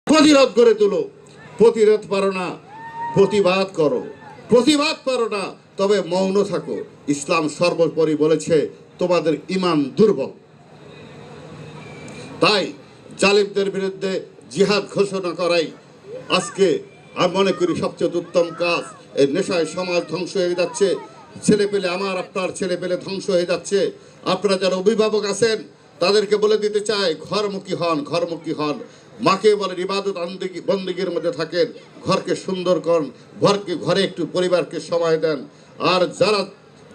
প্রতিরোধ করে তুলো। প্রতিরোধ পারো না, প্রতিবাদ করো। প্রতিবাদ পারো না, তবে মৌন থাকো। ইসলাম সর্বোপরি বলেছে তোমাদের ঈমান দুর্বল। তাই জালিমদের বিরুদ্ধে জিহাদ ঘোষণা করাই আজকে আমি মনে করি সবচেয়ে উত্তম কাজ। এই নেশায় সমাজ ধ্বংস হয়ে যাচ্ছে, ছেলে পেলে আমার আপনার ছেলে পেলে ধ্বংস হয়ে যাচ্ছে। আপনারা যারা অভিভাবক আছেন তাদেরকে বলে দিতে চাই, ঘরমুখী হন, ঘরমুখী হন। মাকে বলেন ইবাদত বন্দেগীর মধ্যে থাকেন, ঘরকে সুন্দর করুন, ঘরে একটু পরিবারকে সময় দেন। আর যারা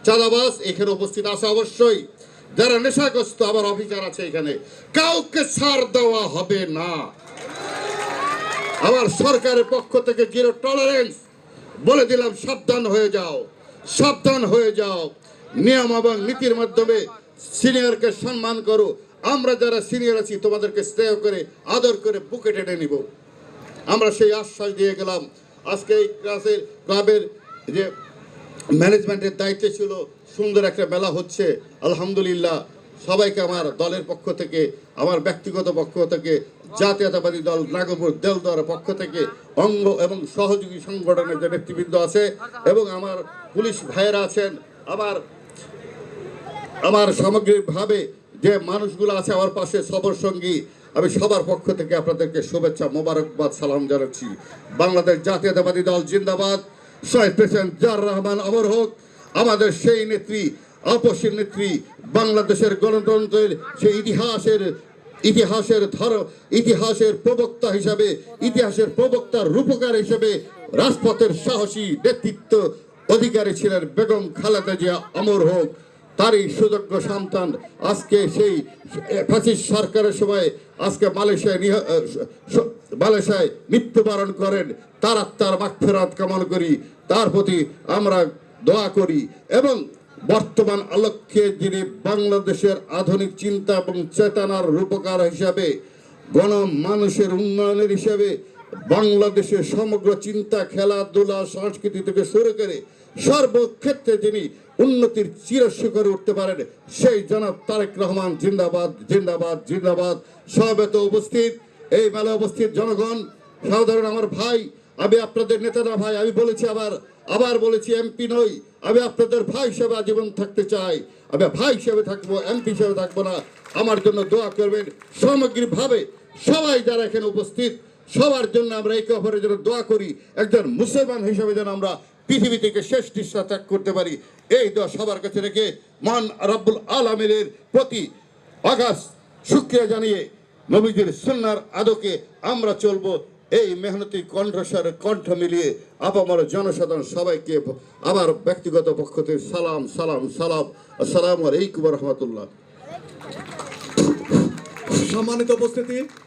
চাঁদাবাজ এখানে উপস্থিত আছে অবশ্যই, যারা নেশাগ্রস্ত আবার অফিসার আছে এখানে, কাউকে ছাড় দেওয়া হবে না। আমার সরকারের পক্ষ থেকে জিরো টলারেন্স বলে দিলাম, সাবধান হয়ে যাও, সাবধান হয়ে যাও। নিয়ম এবং নীতির মাধ্যমে সিনিয়রকে সম্মান করো। আমরা যারা সিনিয়র আছি তোমাদেরকে স্নেহ করে আদর করে বুকে টেনে নিব, আমরা সেই আশ্বাস দিয়ে গেলাম। আজকে এই ক্লাবের যে ম্যানেজমেন্টের দায়িত্বে ছিল, সুন্দর একটা মেলা হচ্ছে আলহামদুলিল্লাহ। সবাইকে আমার দলের পক্ষ থেকে, আমার ব্যক্তিগত পক্ষ থেকে, জাতীয়তাবাদী দল নাগপুর দেলদুয়ার পক্ষ থেকে, অঙ্গ এবং সহযোগী সংগঠনের যে নেতৃবৃন্দ আছে এবং আমার পুলিশ ভাইয়েরা আছেন, আমার সামগ্রিকভাবে যে মানুষগুলো আছে আমার পাশে সবর সঙ্গী, আমি সবার পক্ষ থেকে আপনাদেরকে শুভেচ্ছা মোবারকবাদ সালাম জানাচ্ছি। বাংলাদেশ জাতীয়তাবাদী দল জিন্দাবাদ। শহীদ প্রেসিডেন্ট জিয়াউর রহমান অমর হোক। আমাদের সেই নেত্রী, আপসীর নেত্রী, বাংলাদেশের গণতন্ত্রের সেই ইতিহাসের প্রবক্তা হিসাবে, ইতিহাসের প্রবক্তার রূপকার হিসেবে রাজপথের সাহসী নেতৃত্ব অধিকারী ছিলেন বেগম খালেদা জিয়া অমর হোক। তারই সুযোগ্য সন্তান আজকে সেই ফ্যাসিস্ট সরকারের সময় আজকে মালয়েশিয়ায় মৃত্যুবরণ করেন। তার আত্মার মাগফিরাত কামনা করি, তার প্রতি আমরা দোয়া করি। এবং বর্তমান আলোকে যিনি বাংলাদেশের আধুনিক চিন্তা এবং চেতনার রূপকার হিসাবে, গণমানুষের উন্নয়নের হিসাবে বাংলাদেশের সমগ্র চিন্তা, খেলাধুলা, সংস্কৃতি থেকে শুরু করে সর্বক্ষেত্রে যিনি উন্নতির চিরশিখরে উঠতে পারেন, সেই জনাব তারেক রহমান জিন্দাবাদ, জিন্দাবাদ, জিন্দাবাদ। সবেত উপস্থিত, এই মেলা উপস্থিত জনগণ, সাধারণ আমার ভাই, আমি আপনাদের নেতা না ভাই, আমি বলেছি আবার বলেছি, এমপি নই, আমি আপনাদের ভাই হিসেবে আজীবন থাকতে চাই। আমি ভাই হিসেবে থাকবো, এমপি হিসেবে থাকবো না। আমার জন্য দোয়া করবেন সামগ্রিকভাবে সবাই যারা এখানে উপস্থিত, সবার জন্য আমরা একে অপরের জন্য দোয়া করি। একজন মুসলমান হিসেবে যেন আমরা পৃথিবী থেকে শেষ নিঃশ্বাস ত্যাগ করতে পারি, এই দোয়া সবার কাছে রেখে মহান রব্বুল আলামিনের প্রতি আগাছ শুকরিয়া জানিয়ে নবীজির সুন্নাহর আদকে আমরা চলবো। এই মেহনতি কণ্ঠস্বরে কণ্ঠ মিলিয়ে আপামর জনসাধারণ সবাইকে আমার ব্যক্তিগত পক্ষ থেকে সালাম সালাম সালাম। আসসালামু আলাইকুম ওয়া রাহমাতুল্লাহ। সম্মানিত উপস্থিতি।